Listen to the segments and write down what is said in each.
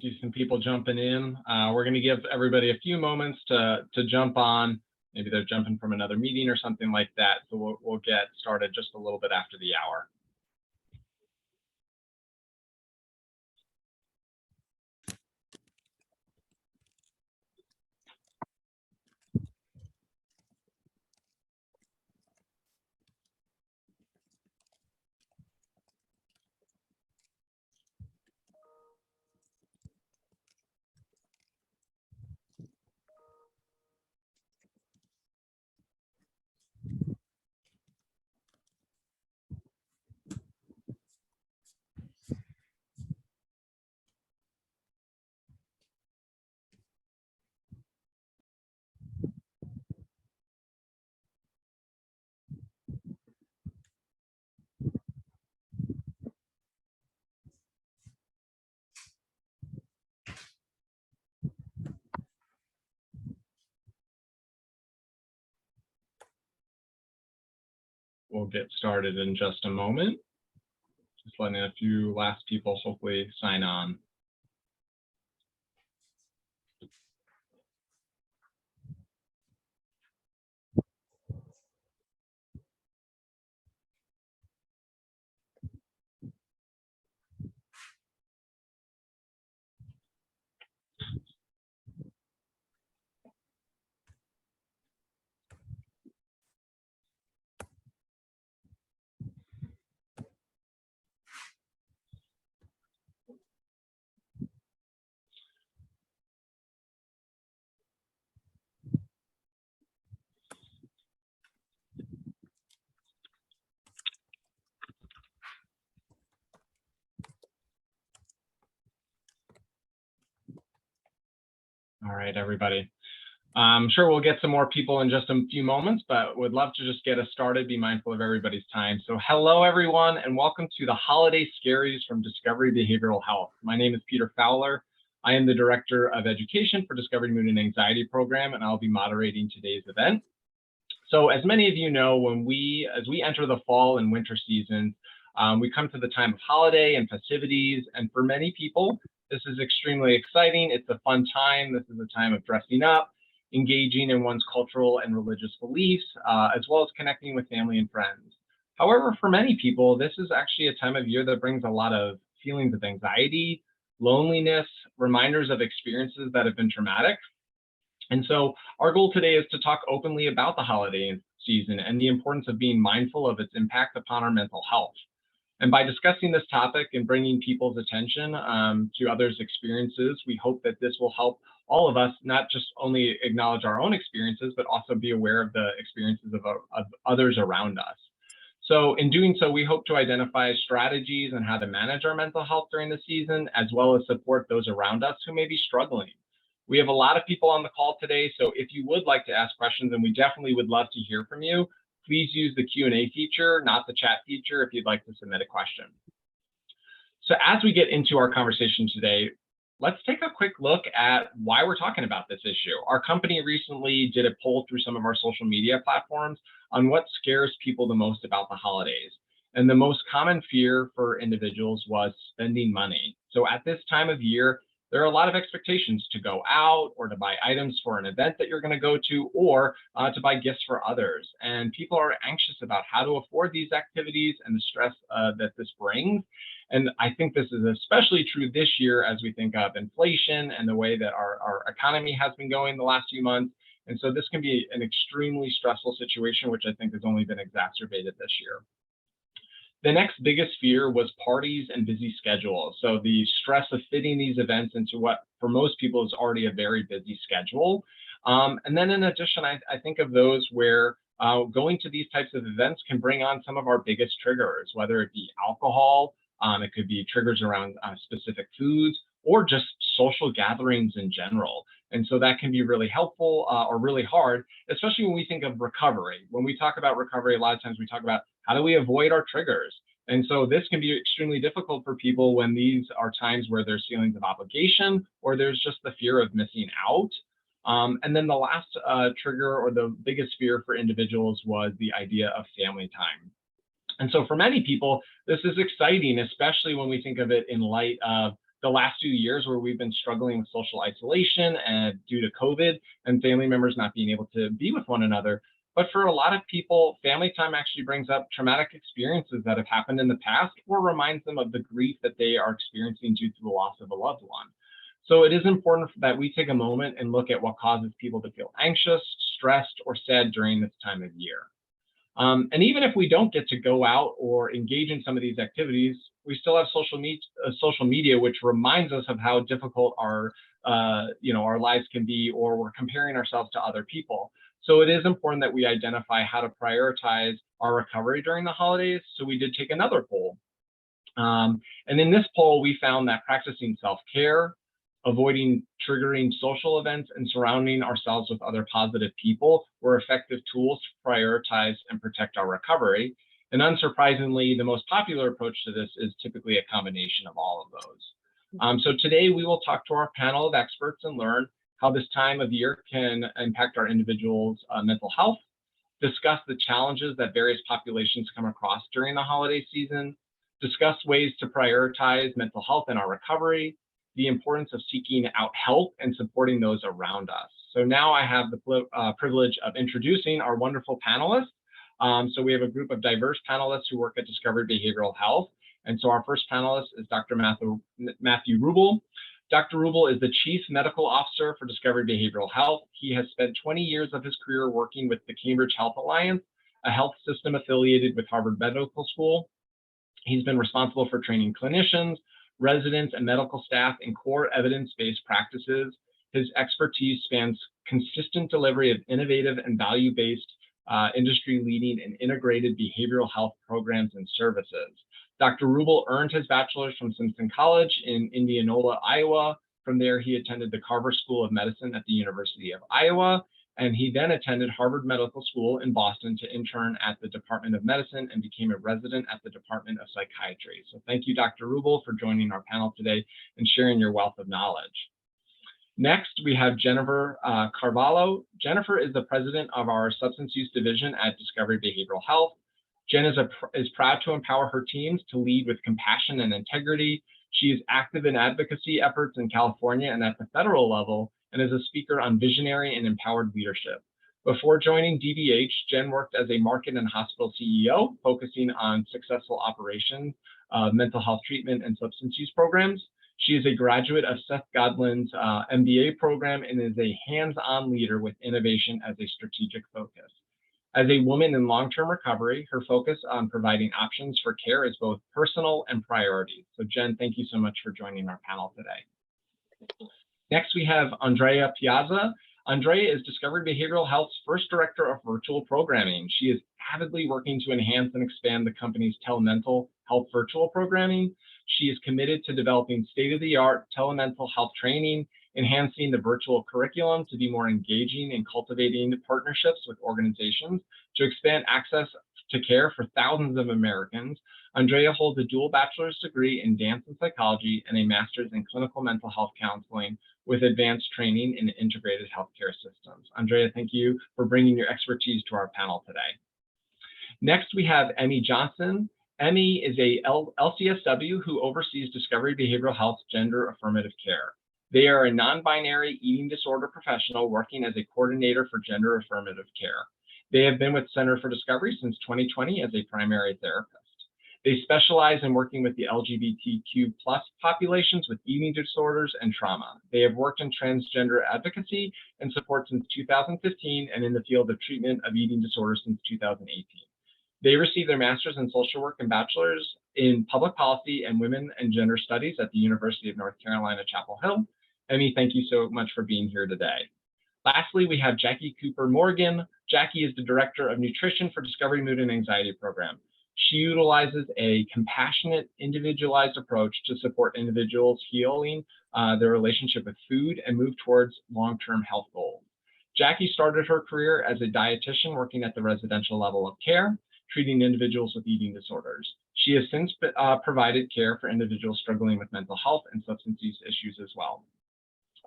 See some people jumping in. We're going to give everybody a few moments to jump on. Maybe they're jumping from another meeting or something like that. So we'll get started just a little bit after the hour. We'll get started in just a moment. Just letting a few last people hopefully sign on. All right, everybody. I'm sure we'll get some more people in just a few moments, but would love to just get us started, be mindful of everybody's time. So hello, everyone, and welcome to the Holiday Scaries from Discovery Behavioral Health. My name is Peter Fowler. I am the Director of Education for Discovery Mood and Anxiety Program, and I'll be moderating today's event. So as many of you know, as we enter the fall and winter seasons, we come to the time of holiday and festivities, and for many people, this is extremely exciting. It's a fun time. This is a time of dressing up, engaging in one's cultural and religious beliefs, as well as connecting with family and friends. However, for many people, this is actually a time of year that brings a lot of feelings of anxiety, loneliness, reminders of experiences that have been traumatic. And so our goal today is to talk openly about the holiday season and the importance of being mindful of its impact upon our mental health. And by discussing this topic and bringing people's attention to others' experiences, we hope that this will help all of us not just only acknowledge our own experiences, but also be aware of the experiences of others around us. So in doing so, we hope to identify strategies on how to manage our mental health during the season, as well as support those around us who may be struggling. We have a lot of people on the call today, so if you would like to ask questions, and we definitely would love to hear from you, please use the Q&A feature, not the chat feature, if you'd like to submit a question. So as we get into our conversation today, let's take a quick look at why we're talking about this issue. Our company recently did a poll through some of our social media platforms on what scares people the most about the holidays. And the most common fear for individuals was spending money. So at this time of year, there are a lot of expectations to go out or to buy items for an event that you're going to go to, or to buy gifts for others. And people are anxious about how to afford these activities and the stress that this brings. And I think this is especially true this year as we think of inflation and the way that our economy has been going the last few months. And so this can be an extremely stressful situation, which I think has only been exacerbated this year. The next biggest fear was parties and busy schedules. So the stress of fitting these events into what for most people is already a very busy schedule. And then in addition, I think of those where going to these types of events can bring on some of our biggest triggers, whether it be alcohol, it could be triggers around specific foods, or just social gatherings in general. And so that can be really helpful or really hard, especially when we think of recovery. When we talk about recovery, a lot of times we talk about how do we avoid our triggers? And so this can be extremely difficult for people when these are times where there's feelings of obligation or there's just the fear of missing out. And then the last trigger or the biggest fear for individuals was the idea of family time. And so for many people, this is exciting, especially when we think of it in light of the last few years where we've been struggling with social isolation and due to COVID and family members not being able to be with one another. But for a lot of people, family time actually brings up traumatic experiences that have happened in the past or reminds them of the grief that they are experiencing due to the loss of a loved one. So it is important that we take a moment and look at what causes people to feel anxious, stressed, or sad during this time of year. And even if we don't get to go out or engage in some of these activities, we still have social media, which reminds us of how difficult our lives can be, or we're comparing ourselves to other people. So it is important that we identify how to prioritize our recovery during the holidays. So we did take another poll. And in this poll, we found that practicing self-care, avoiding triggering social events, and surrounding ourselves with other positive people were effective tools to prioritize and protect our recovery. And unsurprisingly, the most popular approach to this is typically a combination of all of those. So today we will talk to our panel of experts and learn how this time of year can impact our individuals' mental health, discuss the challenges that various populations come across during the holiday season, discuss ways to prioritize mental health in our recovery, the importance of seeking out help and supporting those around us. So now I have the privilege of introducing our wonderful panelists. So we have a group of diverse panelists who work at Discovery Behavioral Health. And so our first panelist is Dr. Matthew Rubel. Dr. Rubel is the Chief Medical Officer for Discovery Behavioral Health. He has spent 20 years of his career working with the Cambridge Health Alliance, a health system affiliated with Harvard Medical School. He's been responsible for training clinicians, residents, and medical staff in core evidence-based practices. His expertise spans consistent delivery of innovative and value-based, industry-leading and integrated behavioral health programs and services. Dr. Rubel earned his bachelor's from Simpson College in Indianola, Iowa. From there, he attended the Carver School of Medicine at the University of Iowa, and he then attended Harvard Medical School in Boston to intern at the Department of Medicine and became a resident at the Department of Psychiatry. So thank you, Dr. Rubel, for joining our panel today and sharing your wealth of knowledge. Next, we have Jennifer Carvalho. Jennifer is the president of our Substance Use Division at Discovery Behavioral Health. Jen is proud to empower her teams to lead with compassion and integrity. She is active in advocacy efforts in California and at the federal level, and is a speaker on visionary and empowered leadership. Before joining DBH, Jen worked as a market and hospital CEO, focusing on successful operations of mental health treatment and substance use programs. She is a graduate of Seth Godlin's MBA program and is a hands-on leader with innovation as a strategic focus. As a woman in long-term recovery, her focus on providing options for care is both personal and priority. So Jen, thank you so much for joining our panel today. Next, we have Andrea Piazza. Andrea is Discovery Behavioral Health's first director of virtual programming. She is avidly working to enhance and expand the company's telemental health virtual programming. She is committed to developing state-of-the-art telemental health training, enhancing the virtual curriculum to be more engaging, and cultivating partnerships with organizations to expand access to care for thousands of Americans. Andrea holds a dual bachelor's degree in dance and psychology and a master's in clinical mental health counseling with advanced training in integrated healthcare systems. Andrea, thank you for bringing your expertise to our panel today. Next, we have Emmy Johnson. Emmy is a LCSW who oversees Discovery Behavioral Health's gender affirmative care. They are a non-binary eating disorder professional working as a coordinator for gender affirmative care. They have been with Center for Discovery since 2020 as a primary therapist. They specialize in working with the LGBTQ+ populations with eating disorders and trauma. They have worked in transgender advocacy and support since 2015 and in the field of treatment of eating disorders since 2018. They received their master's in social work and bachelor's in public policy and women and gender studies at the University of North Carolina, Chapel Hill. Emmy, thank you so much for being here today. Lastly, we have Jackie Cooper Morgan. Jackie is the Director of Nutrition for Discovery Mood and Anxiety Program. She utilizes a compassionate, individualized approach to support individuals healing their relationship with food and move towards long-term health goals. Jackie started her career as a dietitian working at the residential level of care, treating individuals with eating disorders. She has since provided care for individuals struggling with mental health and substance use issues as well.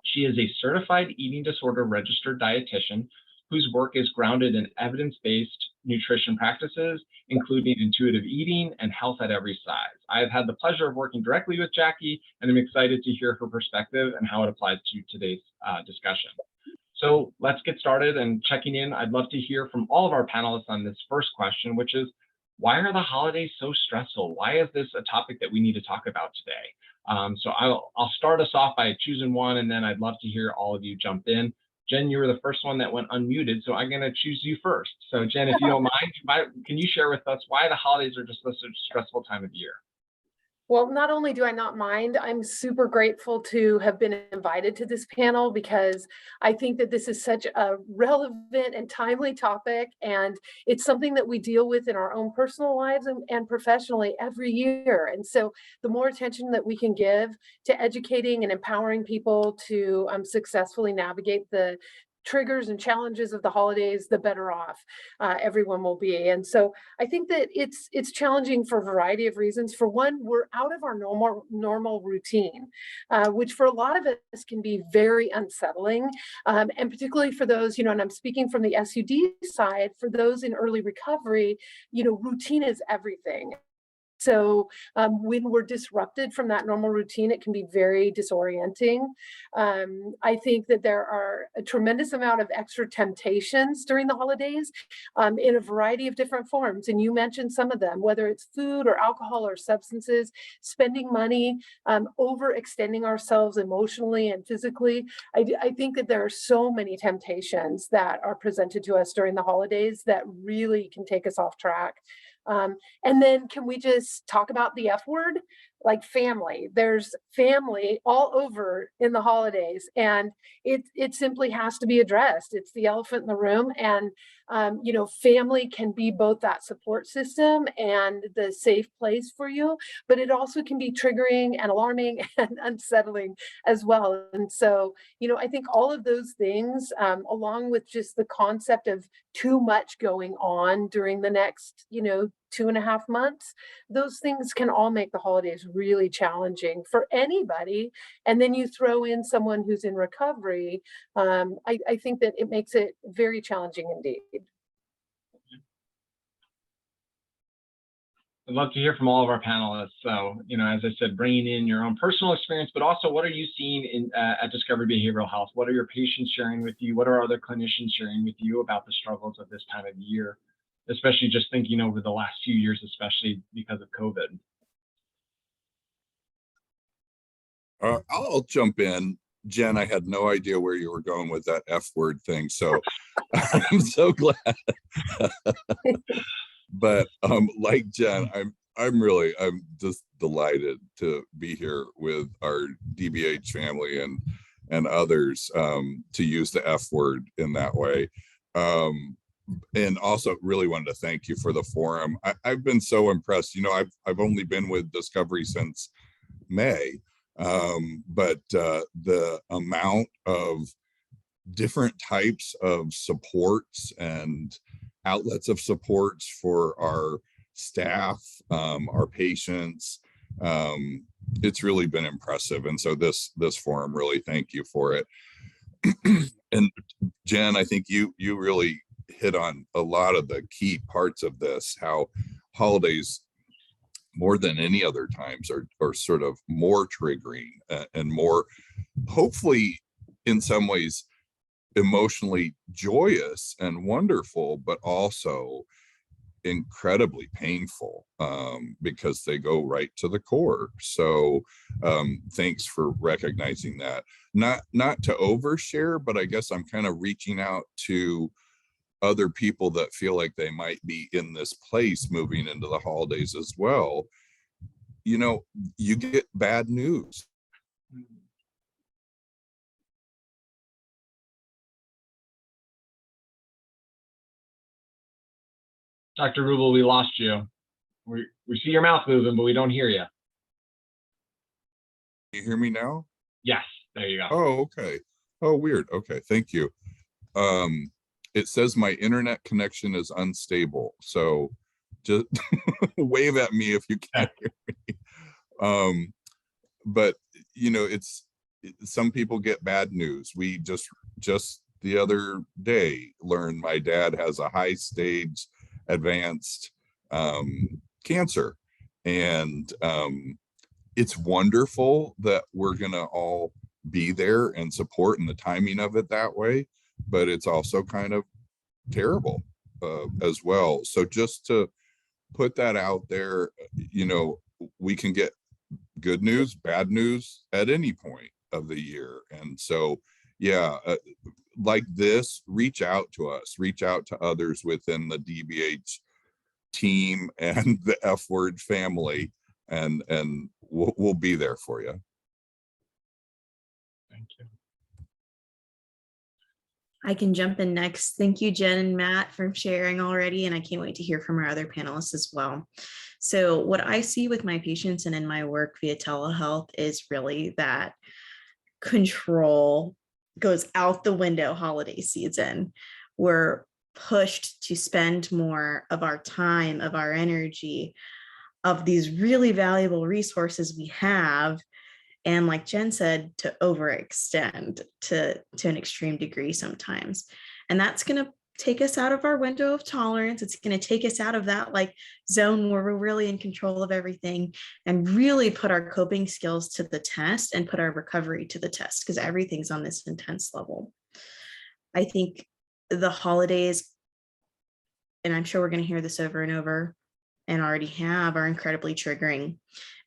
She is a certified eating disorder registered dietitian whose work is grounded in evidence-based nutrition practices, including intuitive eating and health at every size. I have had the pleasure of working directly with Jackie, and I'm excited to hear her perspective and how it applies to today's discussion. So let's get started and checking in. I'd love to hear from all of our panelists on this first question, which is, why are the holidays so stressful? Why is this a topic that we need to talk about today? So I'll start us off by choosing one, and then I'd love to hear all of you jump in. Jen, you were the first one that went unmuted, so I'm going to choose you first. So Jen, if you don't mind, can you share with us why the holidays are just such a stressful time of year? Well, not only do I not mind, I'm super grateful to have been invited to this panel because I think that this is such a relevant and timely topic, and it's something that we deal with in our own personal lives and professionally every year. And so the more attention that we can give to educating and empowering people to successfully navigate the triggers and challenges of the holidays, the better off everyone will be. And so I think that it's challenging for a variety of reasons. For one, we're out of our normal routine, which for a lot of us can be very unsettling, and particularly for those, and I'm speaking from the SUD side, for those in early recovery, routine is everything. So when we're disrupted from that normal routine, it can be very disorienting. I think that there are a tremendous amount of extra temptations during the holidays in a variety of different forms. And you mentioned some of them, whether it's food or alcohol or substances, spending money, overextending ourselves emotionally and physically. I think that there are so many temptations that are presented to us during the holidays that really can take us off track. And then can we just talk about the F word, like family? There's family all over in the holidays, and it simply has to be addressed. It's the elephant in the room, and family can be both that support system and the safe place for you, but it also can be triggering and alarming and unsettling as well. And so, I think all of those things, along with just the concept of too much going on during the next, 2.5 months, those things can all make the holidays really challenging for anybody. And then you throw in someone who's in recovery. I think that it makes it very challenging indeed. I'd love to hear from all of our panelists. So, as I said, bringing in your own personal experience, but also what are you seeing at Discovery Behavioral Health? What are your patients sharing with you? What are other clinicians sharing with you about the struggles of this time of year, especially just thinking over the last few years, especially because of COVID? I'll jump in. Jen, I had no idea where you were going with that F word thing, so I'm so glad. But like Jen, I'm just delighted to be here with our DBH family and others to use the F word in that way. And also really wanted to thank you for the forum. I've been so impressed. I've only been with Discovery since May, but the amount of different types of supports and outlets of supports for our staff, our patients, it's really been impressive. And so this forum, really thank you for it. And Jen, I think you really hit on a lot of the key parts of this, how holidays more than any other times are sort of more triggering and more, hopefully in some ways, emotionally joyous and wonderful, but also incredibly painful because they go right to the core. So thanks for recognizing that. Not to overshare, but I guess I'm kind of reaching out to other people that feel like they might be in this place moving into the holidays as well. You get bad news. Dr. Rubel, we lost you. We see your mouth moving, but we don't hear you. You hear me now? Yes, there you go. Oh, okay. Oh, weird. Okay, thank you. It says my internet connection is unstable, so just wave at me if you can't hear me. But it's some people get bad news. We just the other day learned my dad has a high stage advanced cancer. And it's wonderful that we're going to all be there and support, and the timing of it that way, but it's also kind of terrible as well. So just to put that out there, you know, we can get good news, bad news at any point of the year. And so, yeah, like this, reach out to us, reach out to others within the DBH team and the F Word family, and we'll be there for you. Thank you. I can jump in next. Thank you, Jen and Matt, for sharing already, and I can't wait to hear from our other panelists as well. So what I see with my patients and in my work via telehealth is really that control goes out the window holiday season. We're pushed to spend more of our time, of our energy, of these really valuable resources we have, and like Jen said, to overextend to an extreme degree sometimes. And that's going to take us out of our window of tolerance. It's going to take us out of that like zone where we're really in control of everything, and really put our coping skills to the test and put our recovery to the test, because everything's on this intense level. I think the holidays, and I'm sure we're going to hear this over and over, and already have, are incredibly triggering.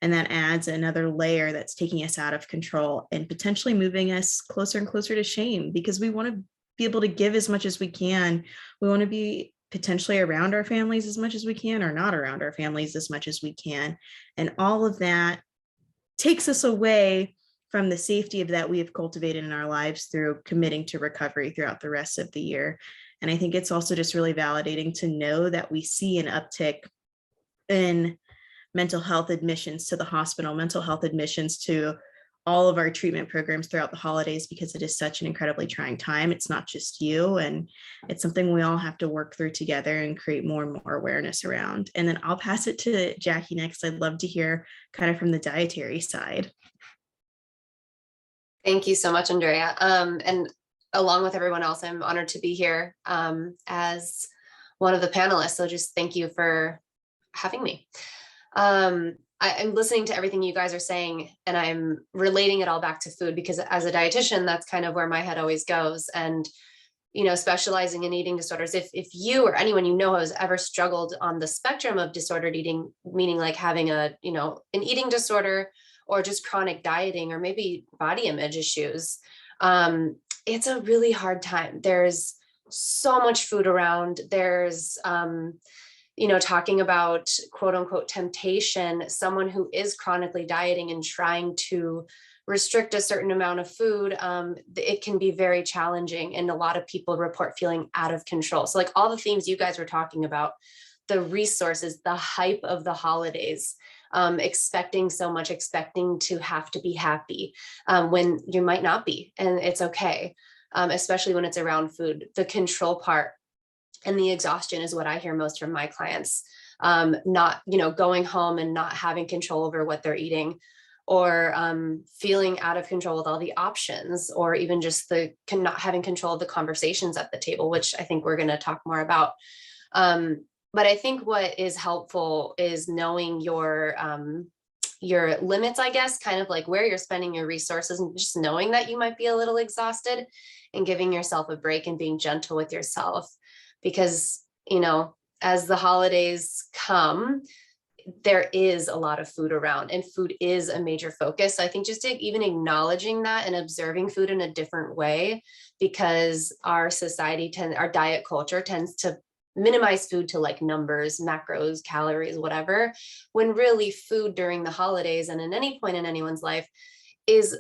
And that adds another layer that's taking us out of control and potentially moving us closer and closer to shame, because we want to be able to give as much as we can. We want to be potentially around our families as much as we can, or not around our families as much as we can. And all of that takes us away from the safety of that we have cultivated in our lives through committing to recovery throughout the rest of the year. And I think it's also just really validating to know that we see an uptick in mental health admissions to the hospital, mental health admissions to all of our treatment programs throughout the holidays, because it is such an incredibly trying time. It's not just you, and it's something we all have to work through together and create more and more awareness around. And then I'll pass it to Jackie next. I'd love to hear kind of from the dietary side. Thank you so much, Andrea. And along with everyone else, I'm honored to be here as one of the panelists. So just thank you for having me. I'm listening to everything you guys are saying, and I'm relating it all back to food, because as a dietitian, that's kind of where my head always goes. And, you know, specializing in eating disorders, if you or anyone you know has ever struggled on the spectrum of disordered eating, meaning like having an eating disorder, or just chronic dieting, or maybe body image issues, it's a really hard time. There's so much food around. There's talking about quote unquote temptation, someone who is chronically dieting and trying to restrict a certain amount of food, it can be very challenging. And a lot of people report feeling out of control. So like all the themes you guys were talking about, the resources, the hype of the holidays, expecting so much, expecting to have to be happy when you might not be, and it's okay, especially when it's around food. The control part and the exhaustion is what I hear most from my clients. Not, going home and not having control over what they're eating, or feeling out of control with all the options, or even just not having control of the conversations at the table, which I think we're going to talk more about. But I think what is helpful is knowing your limits, I guess, kind of like where you're spending your resources, and just knowing that you might be a little exhausted, and giving yourself a break and being gentle with yourself. Because, as the holidays come, there is a lot of food around, and food is a major focus. So I think just even acknowledging that and observing food in a different way, because our society our diet culture tends to minimize food to like numbers, macros, calories, whatever, when really food during the holidays and in any point in anyone's life is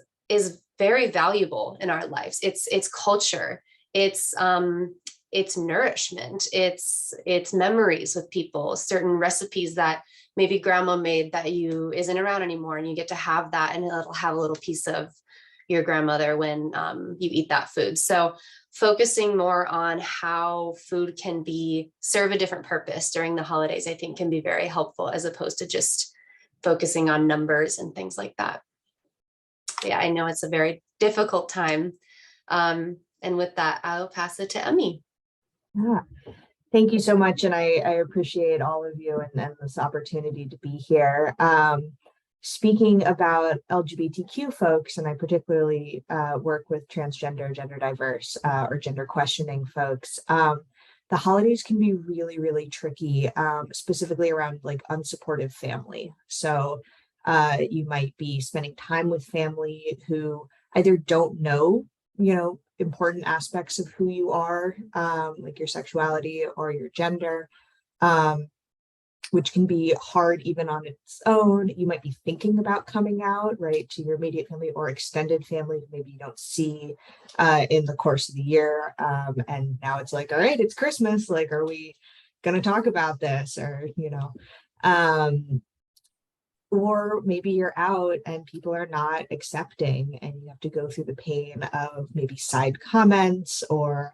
very valuable in our lives. It's culture. It's nourishment. It's memories with people, certain recipes that maybe grandma made that isn't around anymore, and you get to have that, and it'll have a little piece of your grandmother when you eat that food. So focusing more on how food can serve a different purpose during the holidays, I think can be very helpful, as opposed to just focusing on numbers and things like that. Yeah, I know it's a very difficult time. And with that, I'll pass it to Emmy. Yeah. Thank you so much, and I appreciate all of you and this opportunity to be here. Speaking about LGBTQ folks, and I particularly work with transgender, gender diverse, or gender questioning folks, the holidays can be really, really tricky, specifically around like unsupportive family. So you might be spending time with family who either don't know, important aspects of who you are, like your sexuality or your gender, which can be hard even on its own. You might be thinking about coming out, right, to your immediate family or extended family who maybe you don't see in the course of the year. And now it's like, all right, it's Christmas. Like, are we going to talk about this? Or, or maybe you're out and people are not accepting and you have to go through the pain of maybe side comments or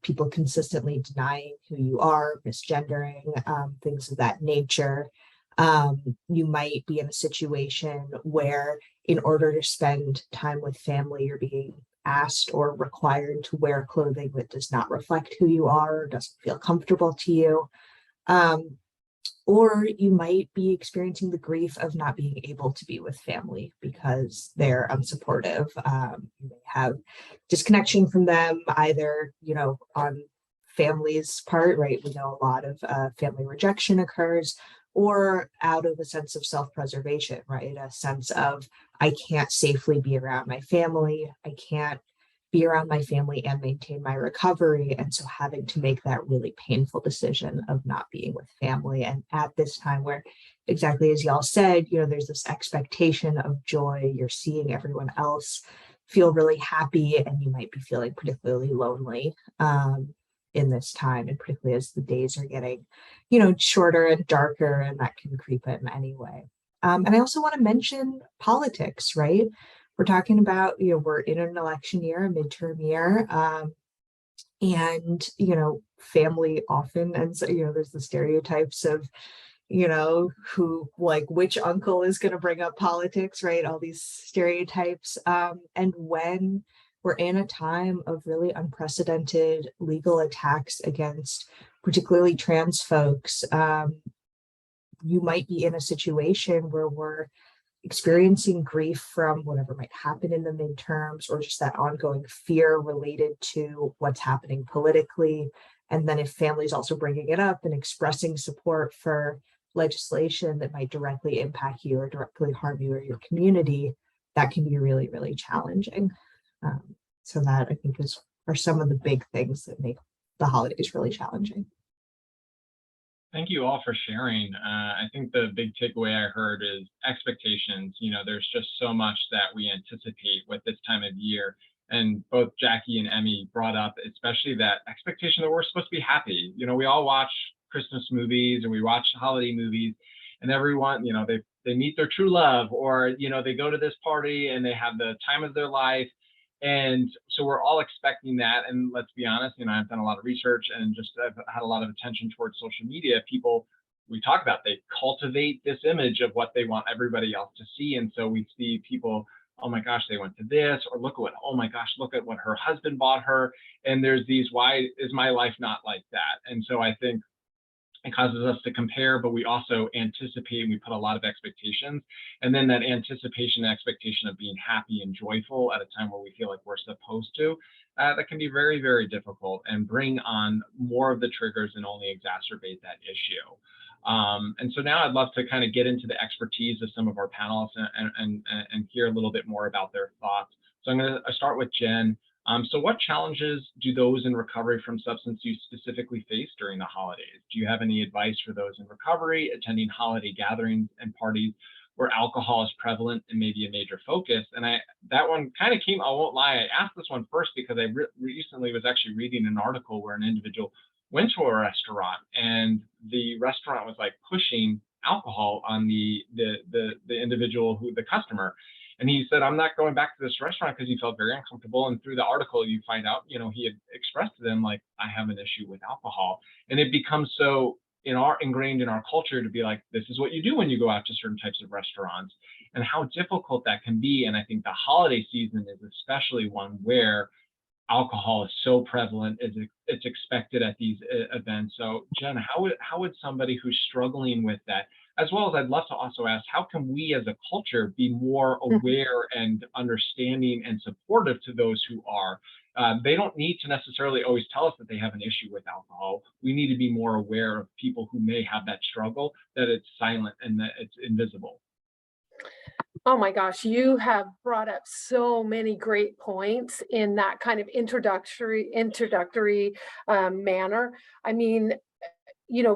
people consistently denying who you are, misgendering, things of that nature. You might be in a situation where in order to spend time with family, you're being asked or required to wear clothing that does not reflect who you are or doesn't feel comfortable to you. Or you might be experiencing the grief of not being able to be with family because they're unsupportive. You may have disconnection from them, either, on family's part, right? We know a lot of family rejection occurs, or out of a sense of self-preservation, right? A sense of, I can't safely be around my family. I can't be around my family and maintain my recovery. And so having to make that really painful decision of not being with family. And at this time where, exactly as y'all said, there's this expectation of joy, you're seeing everyone else feel really happy, and you might be feeling particularly lonely in this time, and particularly as the days are getting, shorter and darker, and that can creep in anyway. And I also want to mention politics, right? We're talking about, we're in an election year, a midterm year, and, family often, and so, there's the stereotypes of, who, like, which uncle is going to bring up politics, right? All these stereotypes. And when we're in a time of really unprecedented legal attacks against particularly trans folks, you might be in a situation where we're experiencing grief from whatever might happen in the midterms, or just that ongoing fear related to what's happening politically. And then if families also bringing it up and expressing support for legislation that might directly impact you or directly harm you or your community, that can be really, really challenging. So that, I think, are some of the big things that make the holidays really challenging. Thank you all for sharing. I think the big takeaway I heard is expectations. There's just so much that we anticipate with this time of year. And both Jackie and Emmy brought up, especially that expectation that we're supposed to be happy. We all watch Christmas movies and we watch holiday movies, and everyone, they meet their true love, or, they go to this party and they have the time of their life. And so we're all expecting that. And let's be honest, I've done a lot of research and just I've had a lot of attention towards social media. People, we talk about, they cultivate this image of what they want everybody else to see. And so we see people, oh my gosh, they went to this, or oh my gosh, look at what her husband bought her. And there's these, why is my life not like that? And so I think it causes us to compare, but we also anticipate, and we put a lot of expectations. And then that anticipation and expectation of being happy and joyful at a time where we feel like we're supposed to, that can be very, very difficult and bring on more of the triggers and only exacerbate that issue. And so now I'd love to kind of get into the expertise of some of our panelists and hear a little bit more about their thoughts. So I'm going to start with Jen. So what challenges do those in recovery from substance use specifically face during the holidays? Do you have any advice for those in recovery attending holiday gatherings and parties where alcohol is prevalent and maybe a major focus? And that one kind of came, I won't lie, I asked this one first because I recently was actually reading an article where an individual went to a restaurant and the restaurant was like pushing alcohol on the individual, the customer. And he said, I'm not going back to this restaurant because he felt very uncomfortable. And through the article, you find out, he had expressed to them, like, I have an issue with alcohol. And it becomes so ingrained in our culture to be like, this is what you do when you go out to certain types of restaurants, and how difficult that can be. And I think the holiday season is especially one where alcohol is so prevalent, it's expected at these events. So Jen, how would somebody who's struggling with that, as well as I'd love to also ask, how can we as a culture be more aware and understanding and supportive to those who are? They don't need to necessarily always tell us that they have an issue with alcohol. We need to be more aware of people who may have that struggle, that it's silent and that it's invisible. Oh my gosh, you have brought up so many great points in that kind of introductory manner. I mean,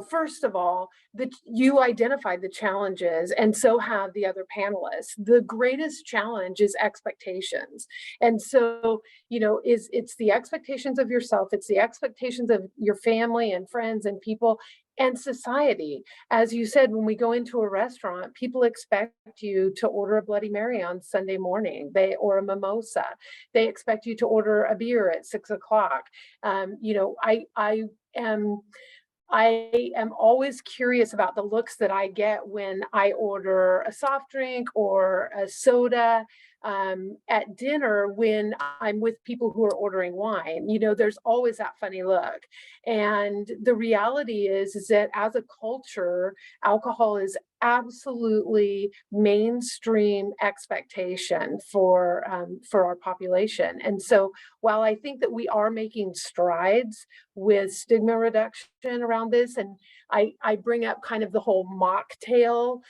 first of all, that you identified the challenges, and so have the other panelists. The greatest challenge is expectations. And so, it's the expectations of yourself, it's the expectations of your family and friends and people and society. As you said, when we go into a restaurant, people expect you to order a Bloody Mary on Sunday morning, or a mimosa. They expect you to order a beer at 6 o'clock. I am always curious about the looks that I get when I order a soft drink or a soda at dinner when I'm with people who are ordering wine. There's always that funny look. And the reality is that as a culture, alcohol is absolutely mainstream expectation for our population. And so while I think that we are making strides with stigma reduction around this, and I bring up kind of the whole mocktail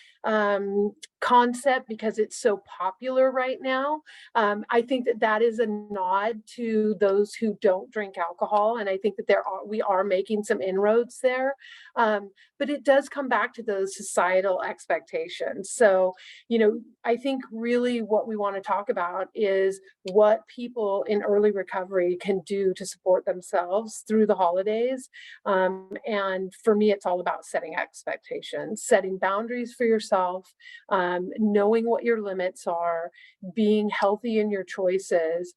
concept because it's so popular right now. I think that is a nod to those who don't drink alcohol, and I think that we are making some inroads there. But it does come back to those societal expectations. So, I think really what we want to talk about is what people in early recovery can do to support themselves through the holidays. And for me, it's all about setting expectations, setting boundaries for yourself, knowing what your limits are, being healthy in your choices.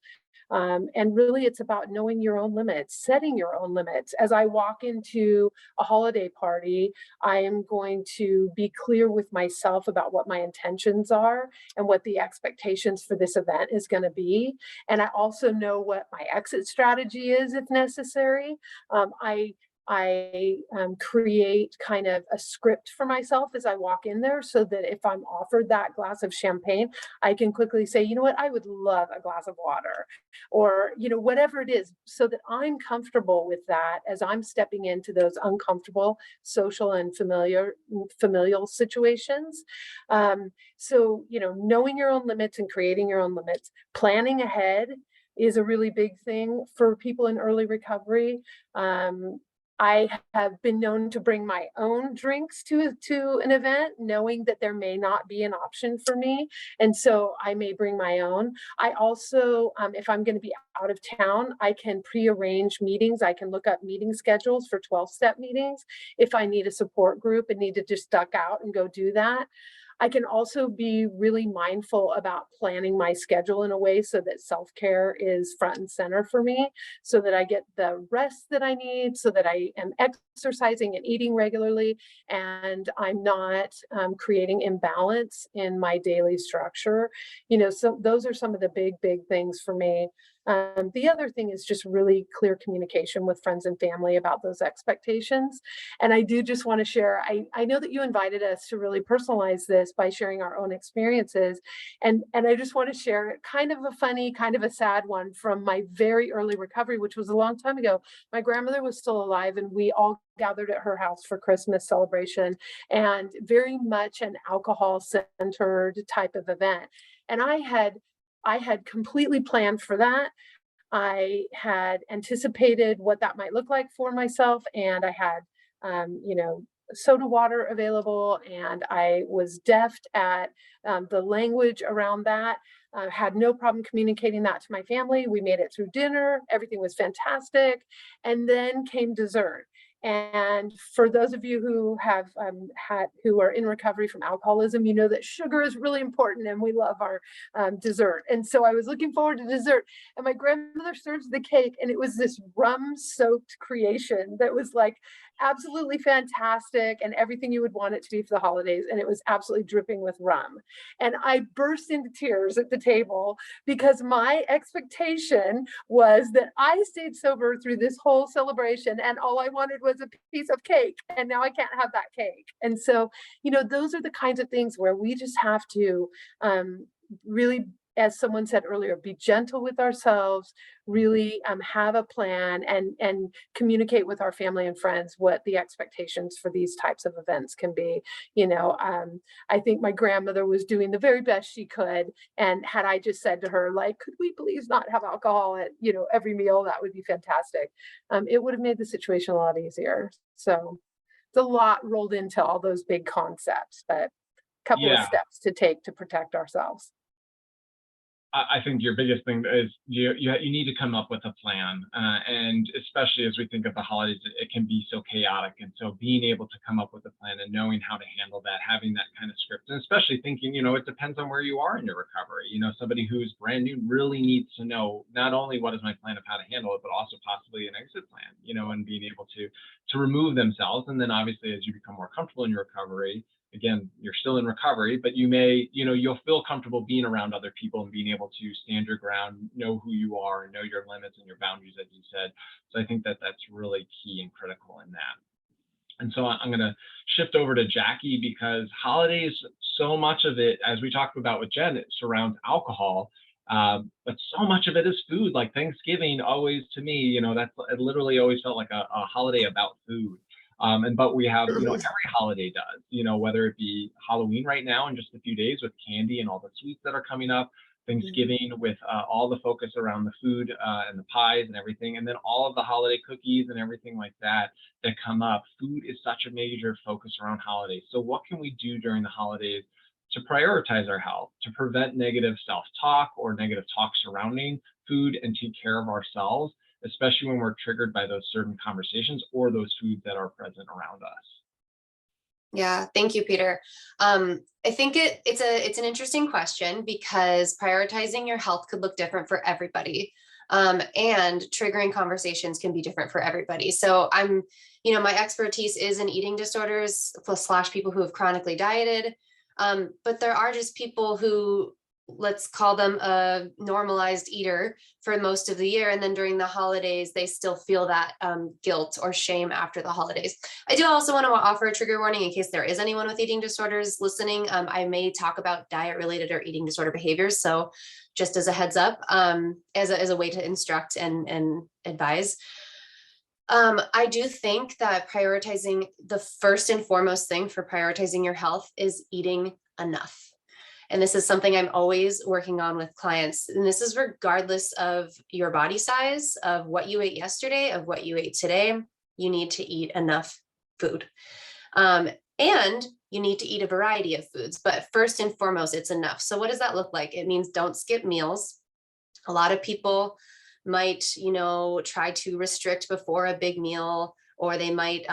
And really, it's about knowing your own limits, setting your own limits. As I walk into a holiday party, I am going to be clear with myself about what my intentions are and what the expectations for this event is going to be. And I also know what my exit strategy is if necessary. I create kind of a script for myself as I walk in there so that if I'm offered that glass of champagne, I can quickly say, you know what, I would love a glass of water, or, whatever it is, so that I'm comfortable with that as I'm stepping into those uncomfortable social and familial situations. So, knowing your own limits and creating your own limits, planning ahead is a really big thing for people in early recovery. I have been known to bring my own drinks to an event, knowing that there may not be an option for me. And so I may bring my own. I also, if I'm going to be out of town, I can pre-arrange meetings. I can look up meeting schedules for 12-step meetings if I need a support group and need to just duck out and go do that. I can also be really mindful about planning my schedule in a way so that self-care is front and center for me, so that I get the rest that I need, so that I am exercising and eating regularly, and I'm not creating imbalance in my daily structure. So those are some of the big things for me. The other thing is just really clear communication with friends and family about those expectations. And I do just want to share, I know that you invited us to really personalize this by sharing our own experiences. And I just want to share kind of a funny, kind of a sad one from my very early recovery, which was a long time ago. My grandmother was still alive and we all gathered at her house for Christmas celebration, and very much an alcohol centered type of event. And I had completely planned for that. I had anticipated what that might look like for myself, and I had, soda water available, and I was deft at the language around that. Had no problem communicating that to my family. We made it through dinner. Everything was fantastic. And then came dessert. And for those of you who have who are in recovery from alcoholism, you know that sugar is really important and we love our dessert. And so I was looking forward to dessert, and my grandmother serves the cake, and it was this rum soaked creation that was like absolutely fantastic and everything you would want it to be for the holidays. And it was absolutely dripping with rum. And I burst into tears at the table because my expectation was that I stayed sober through this whole celebration and all I wanted was a piece of cake. And now I can't have that cake. And so, those are the kinds of things where we just have to really, as someone said earlier, be gentle with ourselves, really have a plan and communicate with our family and friends what the expectations for these types of events can be. I think my grandmother was doing the very best she could. And had I just said to her, like, could we please not have alcohol at, every meal, that would be fantastic. It would have made the situation a lot easier. So it's a lot rolled into all those big concepts, but a couple of Yeah. steps to take to protect ourselves. I think your biggest thing is you need to come up with a plan, and especially as we think of the holidays, it can be so chaotic. And so being able to come up with a plan and knowing how to handle that, having that kind of script, and especially thinking, it depends on where you are in your recovery. Somebody who's brand new really needs to know not only what is my plan of how to handle it, but also possibly an exit plan, and being able to remove themselves. And then obviously as you become more comfortable in your recovery, again, you're still in recovery, but you may, you'll feel comfortable being around other people and being able to stand your ground, know who you are, and know your limits and your boundaries, as you said. So I think that that's really key and critical in that. And so I'm going to shift over to Jackie, because holidays, so much of it, as we talked about with Jen, it surrounds alcohol. But so much of it is food. Like Thanksgiving, always to me, it literally always felt like a holiday about food. But we have, every holiday does, whether it be Halloween right now in just a few days with candy and all the sweets that are coming up, Thanksgiving with all the focus around the food and the pies and everything, and then all of the holiday cookies and everything like that come up. Food is such a major focus around holidays. So what can we do during the holidays to prioritize our health, to prevent negative self-talk or negative talk surrounding food, and take care of ourselves, especially when we're triggered by those certain conversations or those foods that are present around us? Yeah, thank you, Peter. I think it's an interesting question, because prioritizing your health could look different for everybody. And triggering conversations can be different for everybody. So my expertise is in eating disorders / people who have chronically dieted. But there are just people who, let's call them a normalized eater for most of the year. And then during the holidays, they still feel that guilt or shame after the holidays. I do also want to offer a trigger warning in case there is anyone with eating disorders listening. I may talk about diet related or eating disorder behaviors. So just as a heads up, as a way to instruct and advise. I do think that prioritizing, the first and foremost thing for prioritizing your health is eating enough. And this is something I'm always working on with clients. And this is regardless of your body size, of what you ate yesterday, of what you ate today. You need to eat enough food. And you need to eat a variety of foods. But first and foremost, it's enough. So what does that look like? It means don't skip meals. A lot of people might, try to restrict before a big meal, or they might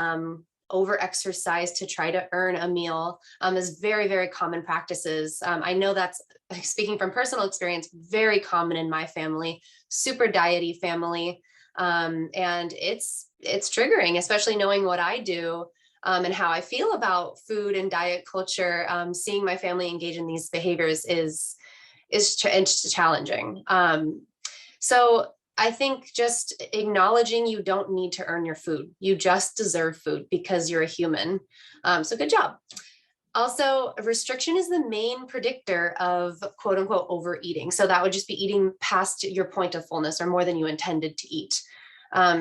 over exercise to try to earn a meal, is very, very common practices. I know that's, speaking from personal experience, very common in my family, super diety family. And it's triggering, especially knowing what I do and how I feel about food and diet culture. Seeing my family engage in these behaviors is challenging. So I think just acknowledging you don't need to earn your food. You just deserve food because you're a human. So good job. Also, restriction is the main predictor of quote unquote overeating. So that would just be eating past your point of fullness or more than you intended to eat.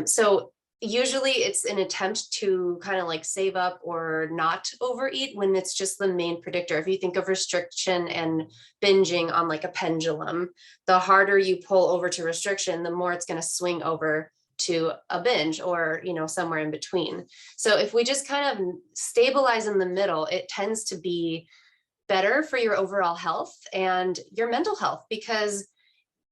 So usually it's an attempt to kind of like save up or not overeat when it's just the main predictor. If you think of restriction and binging on like a pendulum, the harder you pull over to restriction, the more it's going to swing over to a binge or, somewhere in between. So if we just kind of stabilize in the middle, it tends to be better for your overall health and your mental health, because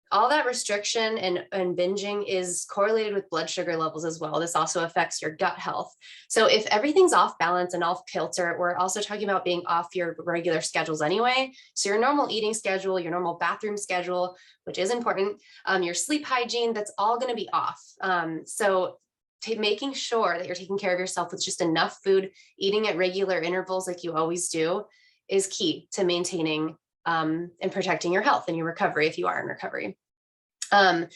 all that restriction and binging is correlated with blood sugar levels as well. This also affects your gut health. So if everything's off balance and off kilter, we're also talking about being off your regular schedules anyway. So your normal eating schedule, your normal bathroom schedule, which is important, your sleep hygiene, that's all going to be off. So making sure that you're taking care of yourself with just enough food, eating at regular intervals like you always do, is key to maintaining and protecting your health and your recovery if you are in recovery. And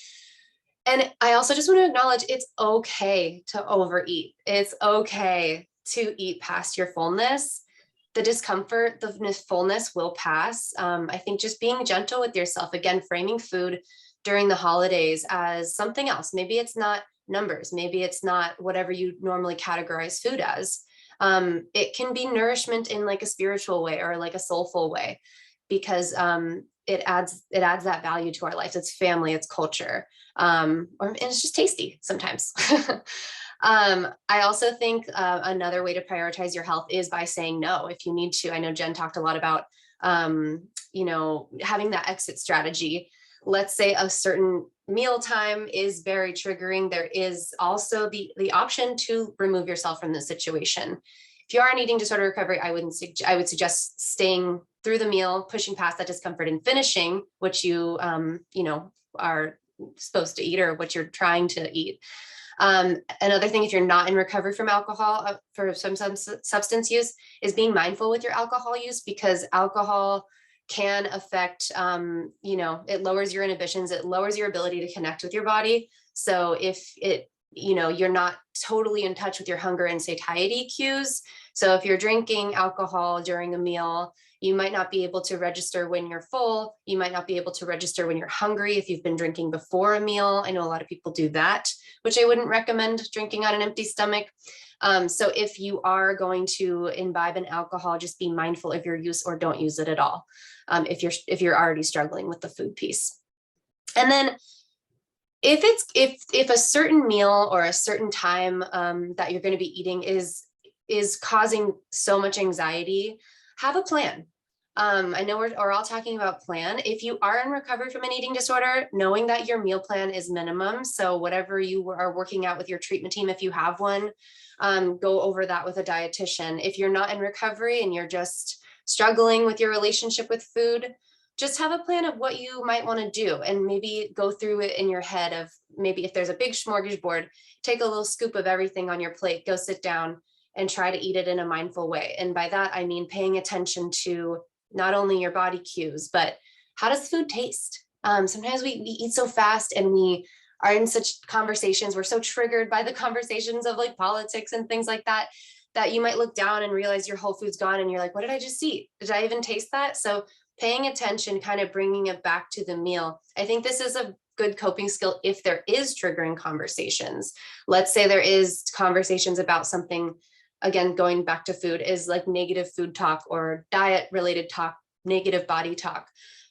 I also just want to acknowledge it's okay to overeat. It's okay to eat past your fullness. The discomfort, the fullness will pass. I think just being gentle with yourself, again, framing food during the holidays as something else. Maybe it's not numbers. Maybe it's not whatever you normally categorize food as. It can be nourishment in like a spiritual way or like a soulful way, because it adds that value to our life. It's family, it's culture, and it's just tasty sometimes. I also think another way to prioritize your health is by saying no if you need to. I know Jen talked a lot about, having that exit strategy. Let's say a certain meal time is very triggering. There is also the option to remove yourself from the situation. If you are in eating disorder recovery, I would suggest staying through the meal, pushing past that discomfort and finishing what you, are supposed to eat or what you're trying to eat. Another thing, if you're not in recovery from alcohol, for some substance use, is being mindful with your alcohol use, because alcohol can affect, it lowers your inhibitions, it lowers your ability to connect with your body. So if you're not totally in touch with your hunger and satiety cues. So if you're drinking alcohol during a meal, you might not be able to register when you're full. You might not be able to register when you're hungry if you've been drinking before a meal. I know a lot of people do that, which I wouldn't recommend, drinking on an empty stomach. So if you are going to imbibe an alcohol, just be mindful of your use or don't use it at all. If you're already struggling with the food piece. And then if a certain meal or a certain time that you're going to be eating is causing so much anxiety, have a plan. I know we're all talking about plan. If you are in recovery from an eating disorder, knowing that your meal plan is minimum. So whatever you are working out with your treatment team, if you have one, go over that with a dietitian. If you're not in recovery and you're just struggling with your relationship with food, just have a plan of what you might want to do, and maybe go through it in your head of maybe if there's a big smorgasbord, take a little scoop of everything on your plate, go sit down and try to eat it in a mindful way. And by that, I mean paying attention to not only your body cues, but how does food taste? Sometimes we eat so fast and we are in such conversations. We're so triggered by the conversations of like politics and things like that, that you might look down and realize your whole food's gone and you're like, what did I just eat? Did I even taste that? So paying attention, kind of bringing it back to the meal. I think this is a good coping skill if there is triggering conversations. Let's say there is conversations about something, again, going back to food, is like negative food talk or diet related talk, negative body talk.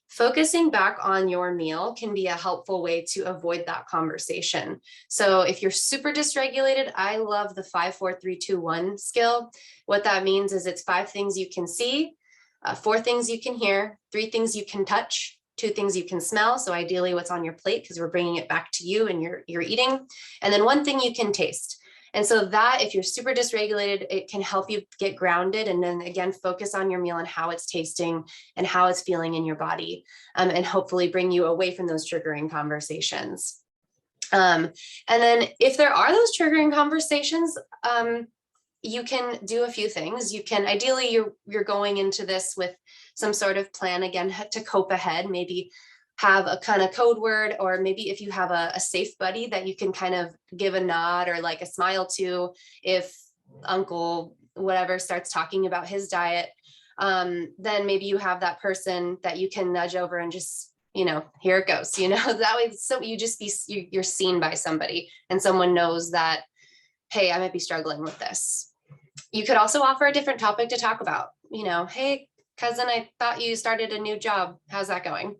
Focusing back on your meal can be a helpful way to avoid that conversation. So if you're super dysregulated, I love the 5, 4, 3, 2, 1 skill. What that means is it's 5 things you can see, 4 things you can hear, 3 things you can touch, 2 things you can smell. So ideally what's on your plate, because we're bringing it back to you and you're eating. And then 1 thing you can taste. And so that, if you're super dysregulated, it can help you get grounded, and then again, focus on your meal and how it's tasting and how it's feeling in your body, and hopefully bring you away from those triggering conversations. And then if there are those triggering conversations, you can do a few things. You can, ideally, you're going into this with some sort of plan, again, to cope ahead, maybe have a kind of code word, or maybe if you have a safe buddy that you can kind of give a nod or like a smile to if uncle whatever starts talking about his diet, then maybe you have that person that you can nudge over and just, here it goes, that way. So you just you're seen by somebody and someone knows that, hey, I might be struggling with this. You could also offer a different topic to talk about, hey, cousin, I thought you started a new job. How's that going?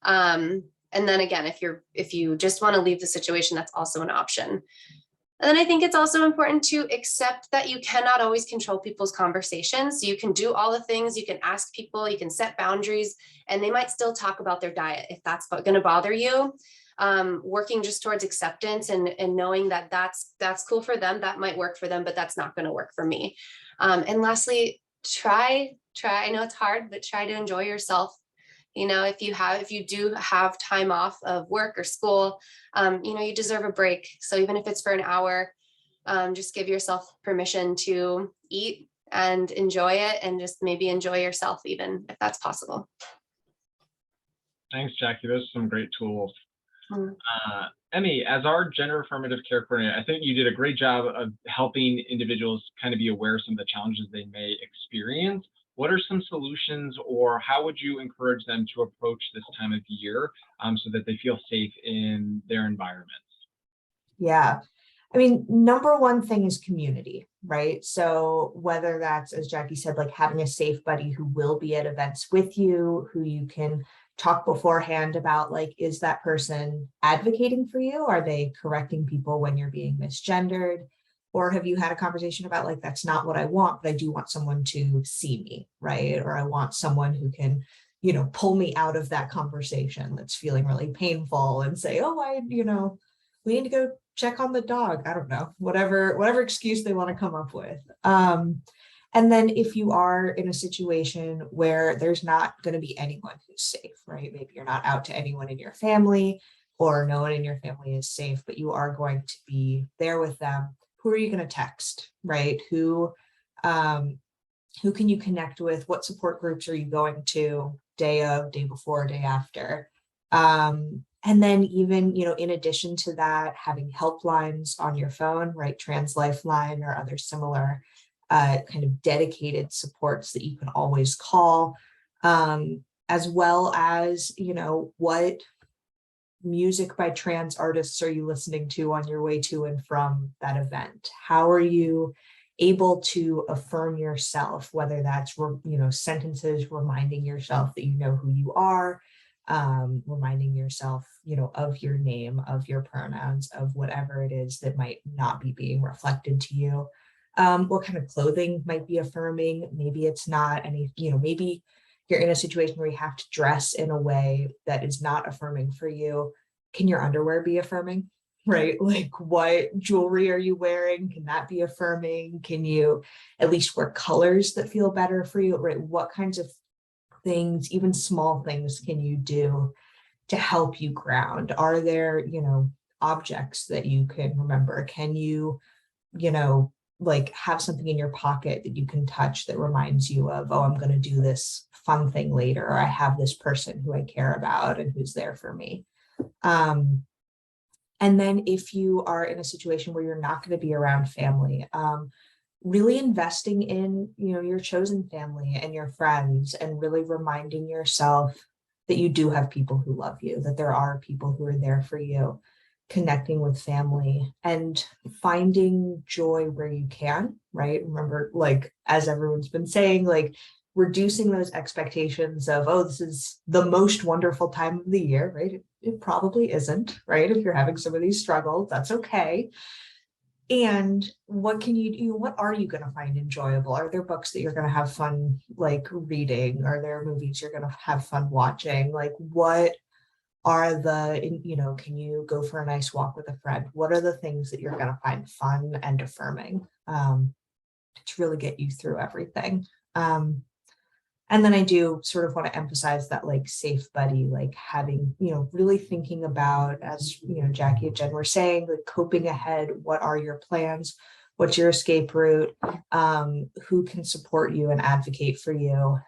And then again, if you just want to leave the situation, that's also an option. And then I think it's also important to accept that you cannot always control people's conversations. You can do all the things, you can ask people, you can set boundaries, and they might still talk about their diet if that's going to bother you. Working just towards acceptance and knowing that that's cool for them, that might work for them, but that's not going to work for me. And lastly, try, I know it's hard, but try to enjoy yourself. If you do have time off of work or school, you deserve a break. So even if it's for an hour, just give yourself permission to eat and enjoy it, and just maybe enjoy yourself even, if that's possible. Thanks, Jackie. Those are some great tools. Mm. Emmy, as our gender affirmative care coordinator, I think you did a great job of helping individuals kind of be aware of some of the challenges they may experience. What are some solutions, or how would you encourage them to approach this time of year so that they feel safe in their environments? Yeah. I mean, number one thing is community, right? So whether that's, as Jackie said, like having a safe buddy who will be at events with you, who you can talk beforehand about, like, is that person advocating for you? Are they correcting people when you're being misgendered? Or have you had a conversation about, like, that's not what I want, but I do want someone to see me, right? Or I want someone who can, pull me out of that conversation that's feeling really painful and say, oh, we need to go check on the dog. I don't know, whatever excuse they want to come up with. And then if you are in a situation where there's not going to be anyone who's safe, right? Maybe you're not out to anyone in your family, or no one in your family is safe, but you are going to be there with them. Who are you going to text, right? Who can you connect with? What support groups are you going to day of, day before, day after? And then even, in addition to that, having helplines on your phone, right? Trans Lifeline or other similar kind of dedicated supports that you can always call, as well as, what music by trans artists are you listening to on your way to and from that event? How are you able to affirm yourself, whether that's, sentences reminding yourself that you know who you are, reminding yourself, of your name, of your pronouns, of whatever it is that might not be being reflected to you. What kind of clothing might be affirming? Maybe it's not any, maybe you're in a situation where you have to dress in a way that is not affirming for you. Can your underwear be affirming? Right? Like, what jewelry are you wearing? Can that be affirming? Can you at least wear colors that feel better for you? Right? What kinds of things, even small things, can you do to help you ground? Are there, objects that you can remember? Can you, like have something in your pocket that you can touch that reminds you of, oh, I'm going to do this fun thing later, or I have this person who I care about and who's there for me. And then if you are in a situation where you're not going to be around family, really investing in, your chosen family and your friends, and really reminding yourself that you do have people who love you, that there are people who are there for you, connecting with family and finding joy where you can, right? Remember, like, as everyone's been saying, like, reducing those expectations of, oh, this is the most wonderful time of the year, right? It probably isn't, right? If you're having some of these struggles, that's okay. And what can you do? What are you going to find enjoyable? Are there books that you're going to have fun, like, reading? Are there movies you're going to have fun watching? Like, what are can you go for a nice walk with a friend? What are the things that you're going to find fun and affirming to really get you through everything? And then I do sort of want to emphasize that, like, safe buddy, like having, really thinking about, as, Jackie and Jen were saying, like, coping ahead. What are your plans? What's your escape route? Who can support you and advocate for you?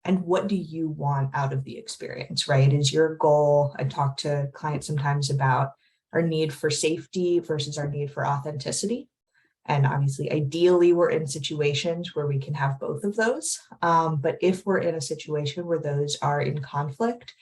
And what do you want out of the experience, right? Is your goal, I talk to clients sometimes about our need for safety versus our need for authenticity. And obviously, ideally, we're in situations where we can have both of those. But if we're in a situation where those are in conflict,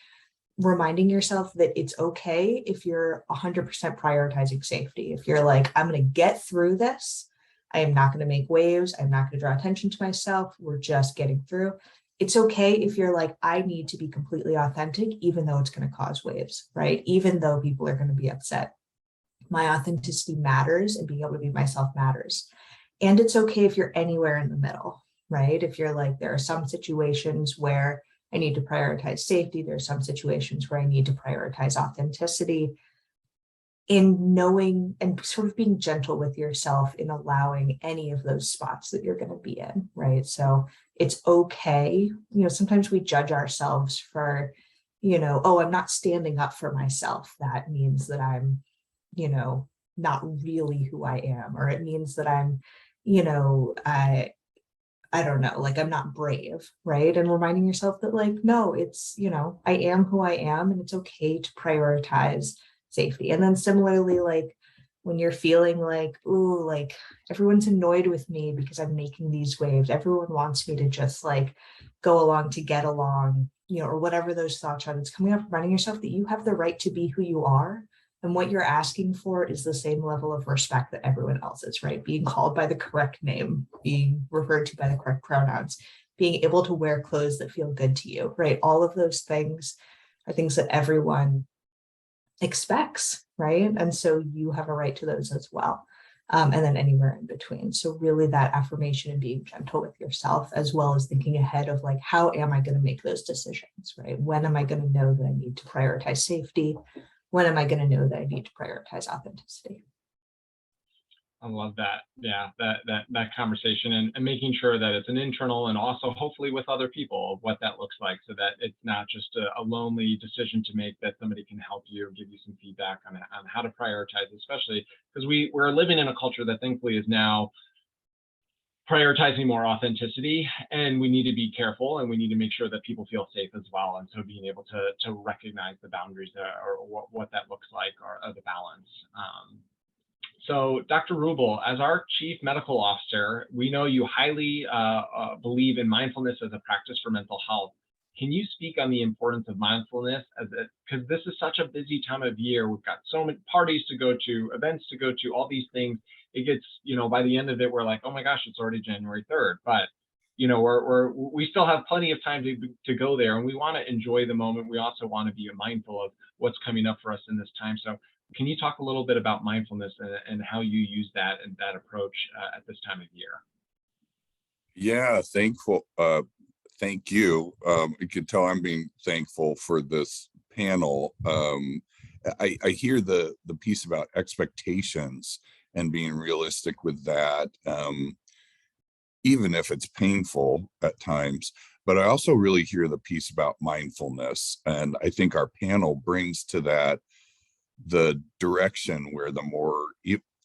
reminding yourself that it's okay if you're 100% prioritizing safety. If you're like, I'm going to get through this, I am not going to make waves, I'm not going to draw attention to myself, we're just getting through. It's okay if you're like, I need to be completely authentic, even though it's going to cause waves, right? Even though people are going to be upset. My authenticity matters, and being able to be myself matters. And it's okay if you're anywhere in the middle, right? If you're like, there are some situations where I need to prioritize safety. There are some situations where I need to prioritize authenticity. In knowing and sort of being gentle with yourself in allowing any of those spots that you're going to be in, right? So it's okay. Sometimes we judge ourselves for, oh, I'm not standing up for myself. That means that I'm, not really who I am, or it means that I'm, you know, I don't know, like I'm not brave, right? And reminding yourself that like, no, it's, you know, I am who I am and it's okay to prioritize safety. And then similarly, like when you're feeling like, ooh, like everyone's annoyed with me because I'm making these waves, everyone wants me to just like go along to get along, you know, or whatever those thoughts are, it's coming up, reminding yourself that you have the right to be who you are. And what you're asking for is the same level of respect that everyone else is, right? Being called by the correct name, being referred to by the correct pronouns, being able to wear clothes that feel good to you, right? All of those things are things that everyone expects, right? And so you have a right to those as well. And then anywhere in between. So really that affirmation and being gentle with yourself, as well as thinking ahead of like, how am I going to make those decisions, right? When am I going to know that I need to prioritize safety? When am I going to know that I need to prioritize authenticity? I love that. Yeah, that conversation and making sure that it's an internal and also hopefully with other people of what that looks like, so that it's not just a lonely decision to make, that somebody can help you or give you some feedback on how to prioritize, especially because we're living in a culture that thankfully is now prioritizing more authenticity, and we need to be careful and we need to make sure that people feel safe as well. And so being able to recognize the boundaries or what that looks like, or the balance. So Dr. Rubel, as our Chief Medical Officer, we know you highly believe in mindfulness as a practice for mental health. Can you speak on the importance of mindfulness, because this is such a busy time of year? We've got so many parties to go to, events to go to, all these things. It gets, you know, by the end of it, we're like, oh my gosh, it's already January 3rd. But, you know, we still have plenty of time to go there, and we want to enjoy the moment. We also want to be mindful of what's coming up for us in this time. So can you talk a little bit about mindfulness and how you use that and that approach at this time of year? Yeah, thank you. You can tell I'm being thankful for this panel. I hear the piece about expectations and being realistic with that, even if it's painful at times. But I also really hear the piece about mindfulness, and I think our panel brings to that the direction where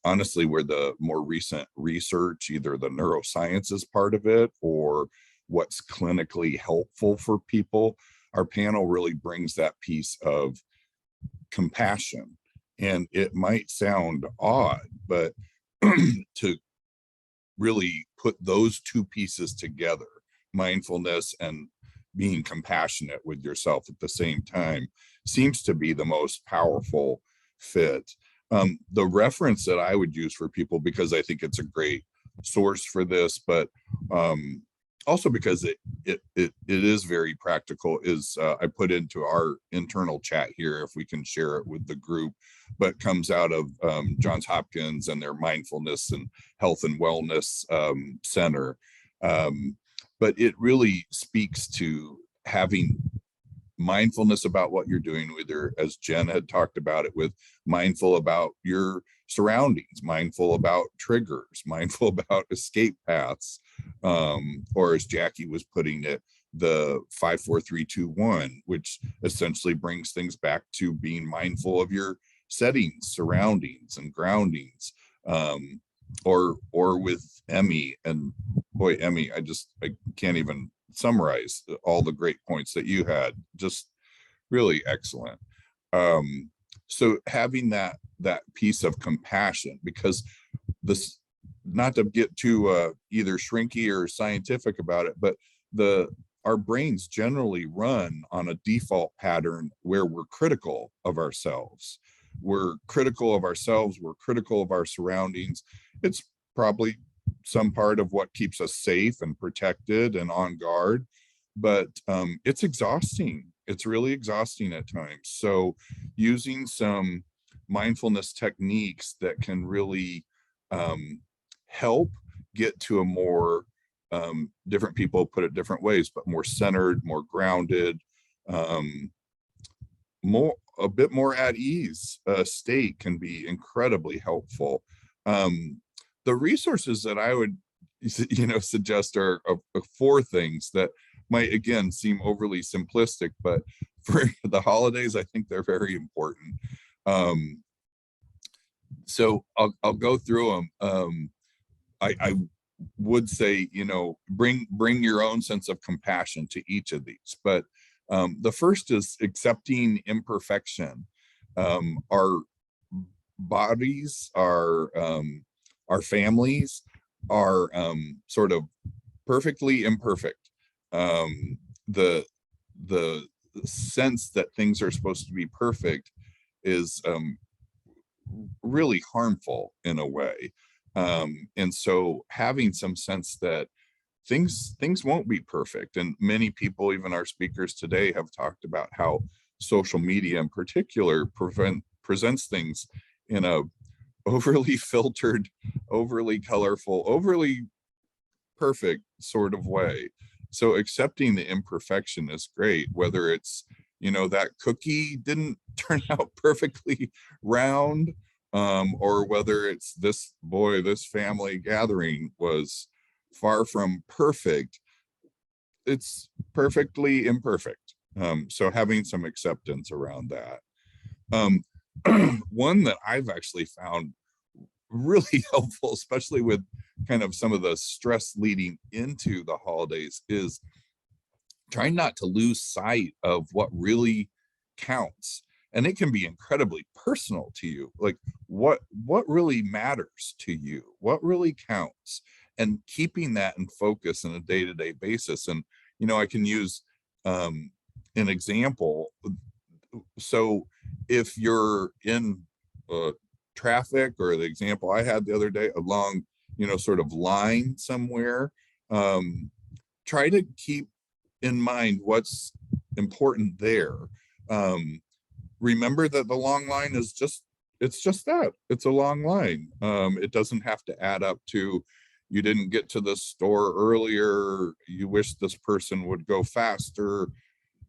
honestly, where the more recent research, either the neurosciences part of it or what's clinically helpful for people, our panel really brings that piece of compassion. And it might sound odd, but to really put those two pieces together, mindfulness and being compassionate with yourself at the same time, seems to be the most powerful fit. The reference that I would use for people, because I think it's a great source for this, but also because it is very practical, is I put into our internal chat here, if we can share it with the group, but comes out of Johns Hopkins and their mindfulness and health and wellness center. But it really speaks to having mindfulness about what you're doing, whether, as Jen had talked about it, with mindful about your surroundings, mindful about triggers, mindful about escape paths, or as Jackie was putting it, the 5, 4, 3, 2, 1, which essentially brings things back to being mindful of your settings, surroundings, and groundings. Or with Emmy, and boy, Emmy, I can't even summarize all the great points that you had. Just really excellent. So having that piece of compassion, because this, not to get too either shrinky or scientific about it, but our brains generally run on a default pattern where we're critical of ourselves. We're critical of ourselves. We're critical of our surroundings. It's probably some part of what keeps us safe and protected and on guard, but it's exhausting. It's really exhausting at times. So using some mindfulness techniques that can really help get to a more, different people put it different ways, but more centered, more grounded, a bit more at ease state can be incredibly helpful. The resources that I would suggest are 4 things that might again seem overly simplistic, but for the holidays I think they're very important. So I'll go through them. I would say, you know, bring your own sense of compassion to each of these. But the first is accepting imperfection. Our bodies, our families are sort of perfectly imperfect. The sense that things are supposed to be perfect is really harmful in a way. And so having some sense that things won't be perfect, and many people, even our speakers today, have talked about how social media in particular presents things in a overly filtered, overly colorful, overly perfect sort of way. So accepting the imperfection is great, whether it's, you know, that cookie didn't turn out perfectly round, or whether it's this family gathering was far from perfect. It's perfectly imperfect. So having some acceptance around that. One that I've actually found really helpful, especially with kind of some of the stress leading into the holidays, is trying not to lose sight of what really counts. And it can be incredibly personal to you, like what really matters to you, what really counts, and keeping that in focus on a day-to-day basis. And you know, I can use an example. So if you're in traffic, or the example I had the other day, along, you know, sort of line somewhere, try to keep in mind what's important there. Remember that the long line is it's just that, it's a long line. It doesn't have to add up to, you didn't get to the store earlier, you wish this person would go faster.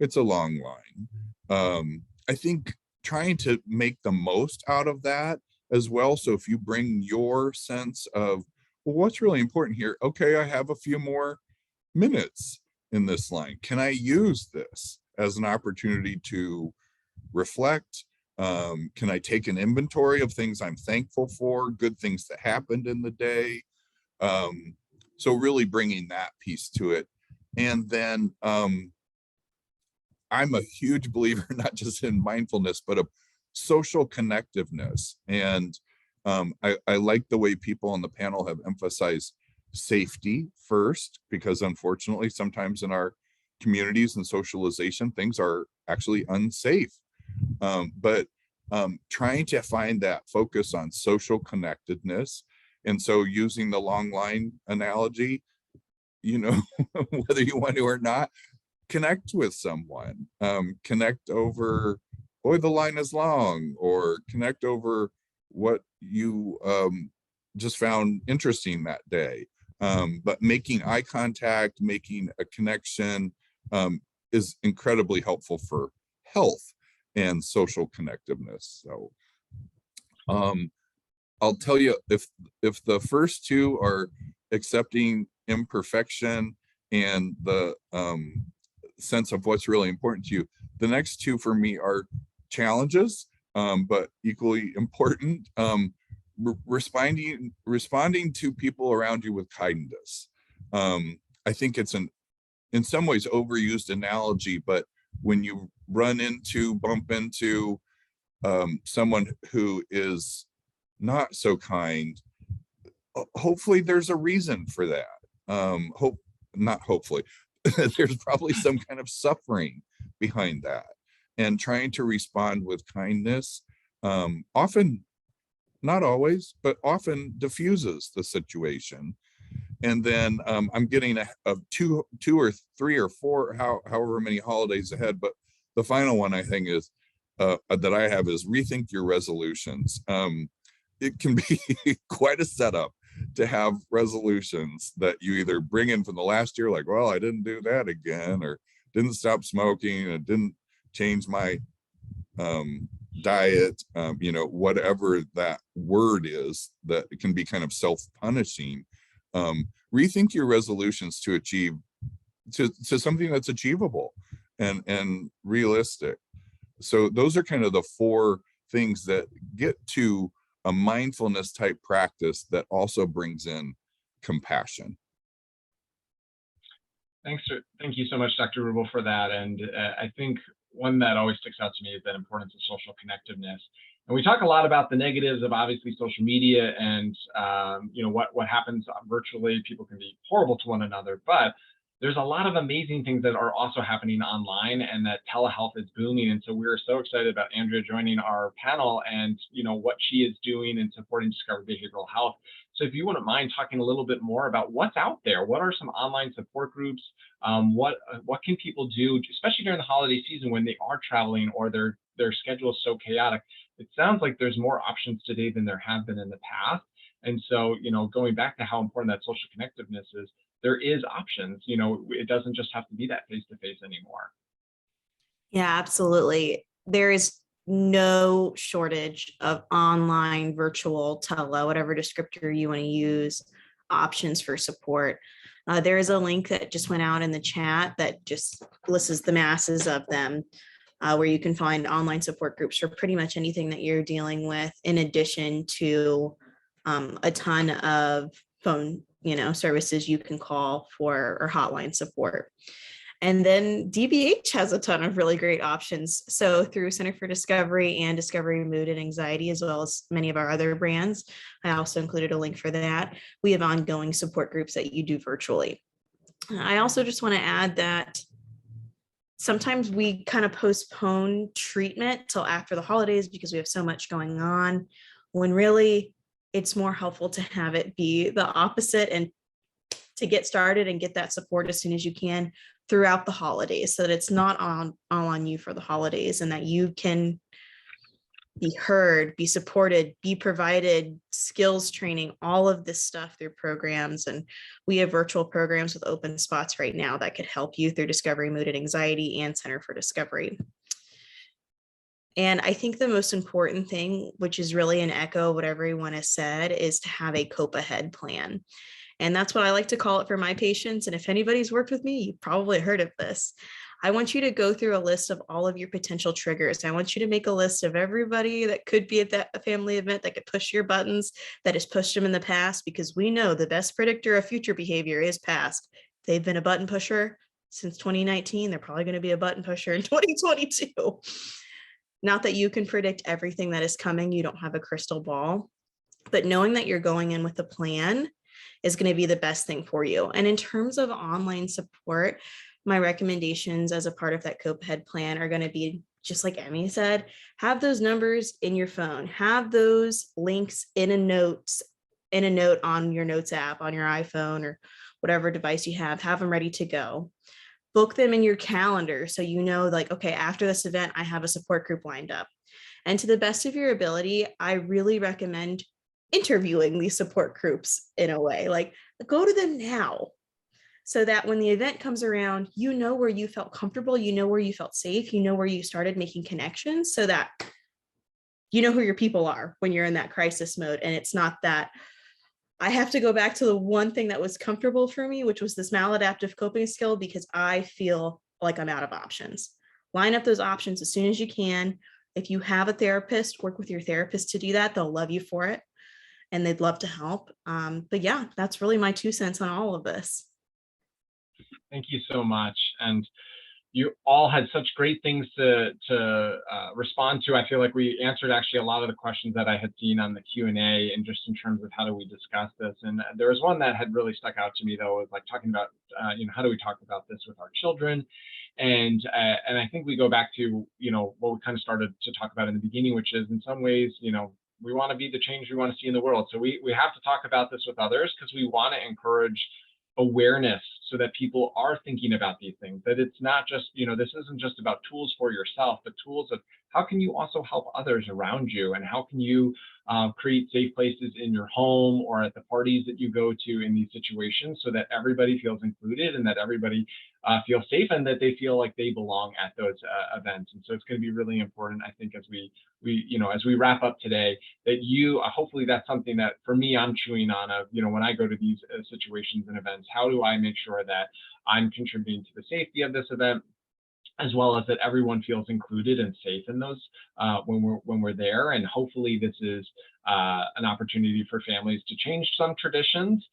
It's a long line. I think trying to make the most out of that as well. So if you bring your sense of, well, what's really important here? Okay, I have a few more minutes in this line. Can I use this as an opportunity to reflect? Can I take an inventory of things I'm thankful for, good things that happened in the day? So really bringing that piece to it. And then I'm a huge believer, not just in mindfulness, but of social connectiveness. And I like the way people on the panel have emphasized safety first, because unfortunately, sometimes in our communities and socialization, things are actually unsafe. But trying to find that focus on social connectedness. And so using the long line analogy, you know, whether you want to or not, connect with someone, connect over, boy, the line is long, or connect over what you just found interesting that day. But making eye contact, making a connection is incredibly helpful for health and social connectiveness. So I'll tell you, if the first two are accepting imperfection and the sense of what's really important to you, the next two for me are challenges, but equally important. Responding to people around you with kindness. I think it's in some ways overused analogy, but when you bump into someone who is not so kind, hopefully there's a reason for that. Not hopefully, there's probably some kind of suffering behind that, and trying to respond with kindness often, not always, but often diffuses the situation. And then I'm getting a two or three or four, however many holidays ahead, but the final one I think is that I have is rethink your resolutions. It can be quite a setup to have resolutions that you either bring in from the last year, like, well, I didn't do that again, or didn't stop smoking, and didn't change my diet, you know, whatever that word is, that it can be kind of self-punishing. Rethink your resolutions to achieve to something that's achievable and realistic. So those are kind of the four things that get to a mindfulness type practice that also brings in compassion. Thank you so much, Dr. Rubel, for that. And I think one that always sticks out to me is that importance of social connectiveness. And we talk a lot about the negatives of obviously social media and what happens virtually. People can be horrible to one another, but there's a lot of amazing things that are also happening online, and that telehealth is booming. And so we're so excited about Andrea joining our panel and what she is doing in supporting Discovery Behavioral Health. So if you wouldn't mind talking a little bit more about what's out there, what are some online support groups? What can people do, especially during the holiday season when they are traveling or their schedule is so chaotic? It sounds like there's more options today than there have been in the past. And so, going back to how important that social connectiveness is, there is options. It doesn't just have to be that face-to-face anymore. Yeah, absolutely. There is no shortage of online, virtual, tele, whatever descriptor you want to use, options for support. There is a link that just went out in the chat that just lists the masses of them, where you can find online support groups for pretty much anything that you're dealing with, in addition to a ton of phone services you can call for, or hotline support. And then DBH has a ton of really great options. So through Center for Discovery and Discovery Mood and Anxiety, as well as many of our other brands, I also included a link for that. We have ongoing support groups that you do virtually. I also just want to add that sometimes we kind of postpone treatment till after the holidays because we have so much going on, when really it's more helpful to have it be the opposite and to get started and get that support as soon as you can throughout the holidays, so that it's not all on you for the holidays, and that you can be heard, be supported, be provided skills training, all of this stuff through programs. And we have virtual programs with open spots right now that could help you through Discovery Mood and Anxiety and Center for Discovery. And I think the most important thing, which is really an echo of what everyone has said, is to have a cope ahead plan. And that's what I like to call it for my patients. And if anybody's worked with me, you've probably heard of this. I want you to go through a list of all of your potential triggers. I want you to make a list of everybody that could be at that family event that could push your buttons, that has pushed them in the past, because we know the best predictor of future behavior is past. If they've been a button pusher since 2019, they're probably going to be a button pusher in 2022. Not that you can predict everything that is coming. You don't have a crystal ball, but knowing that you're going in with a plan is going to be the best thing for you. And in terms of online support, my recommendations as a part of that cope ahead plan are going to be, just like Emmy said, have those numbers in your phone, have those links in a note on your notes app, on your iPhone or whatever device you have them ready to go. Book them in your calendar so you know, like, okay, after this event, I have a support group lined up. And to the best of your ability, I really recommend interviewing these support groups in a way, like go to them now, so that when the event comes around, you know where you felt comfortable, you know where you felt safe, you know where you started making connections, so that you know who your people are when you're in that crisis mode. And it's not that I have to go back to the one thing that was comfortable for me, which was this maladaptive coping skill, because I feel like I'm out of options. Line up those options as soon as you can. If you have a therapist, work with your therapist to do that. They'll love you for it and they'd love to help. But yeah, that's really my 2 cents on all of this. Thank you so much. And you all had such great things to respond to. I feel like we answered actually a lot of the questions that I had seen on the Q&A, and just in terms of how do we discuss this. And there was one that had really stuck out to me, though, was like talking about, how do we talk about this with our children? And I think we go back to, what we kind of started to talk about in the beginning, which is in some ways, we want to be the change we want to see in the world. So we have to talk about this with others, because we want to encourage awareness so that people are thinking about these things, that it's not just, this isn't just about tools for yourself, but tools of how can you also help others around you, and how can you create safe places in your home or at the parties that you go to in these situations, so that everybody feels included and that everybody feels safe and that they feel like they belong at those events. And so it's going to be really important, I think, as we as we wrap up today, that you hopefully that's something that for me I'm chewing on of, when I go to these situations and events, how do I make sure that I'm contributing to the safety of this event, as well as that everyone feels included and safe in those when we're there. And hopefully this is an opportunity for families to change some traditions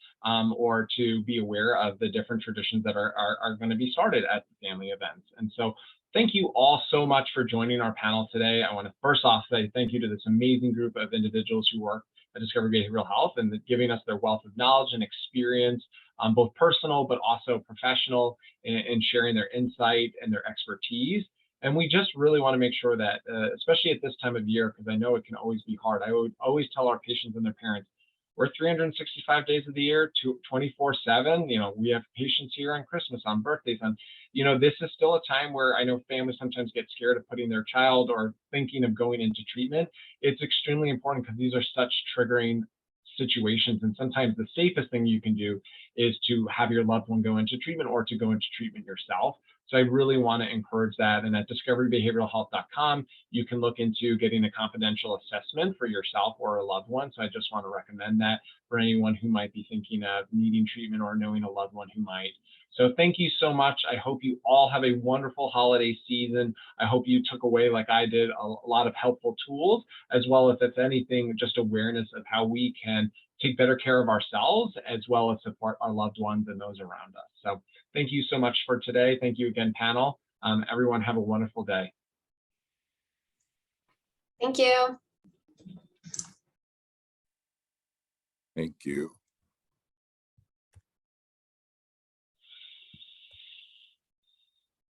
or to be aware of the different traditions that are going to be started at the family events. And so thank you all so much for joining our panel today. I want to first off say thank you to this amazing group of individuals who work at Discovery Behavioral Health and giving us their wealth of knowledge and experience, both personal but also professional, in sharing their insight and their expertise. And we just really want to make sure that, especially at this time of year, because I know it can always be hard, I would always tell our patients and their parents, we're 365 days of the year, 24/7. You know, we have patients here on Christmas, on birthdays, on, you know, this is still a time where I know families sometimes get scared of putting their child or thinking of going into treatment. It's extremely important because these are such triggering situations. And sometimes the safest thing you can do is to have your loved one go into treatment or to go into treatment yourself. So I really want to encourage that. And at discoverybehavioralhealth.com, you can look into getting a confidential assessment for yourself or a loved one. So I just want to recommend that for anyone who might be thinking of needing treatment or knowing a loved one who might. So thank you so much. I hope you all have a wonderful holiday season. I hope you took away, like I did, a lot of helpful tools, as well as, if anything, just awareness of how we can take better care of ourselves, as well as support our loved ones and those around us. So thank you so much for today. Thank you again, panel. Everyone have a wonderful day. Thank you. Thank you.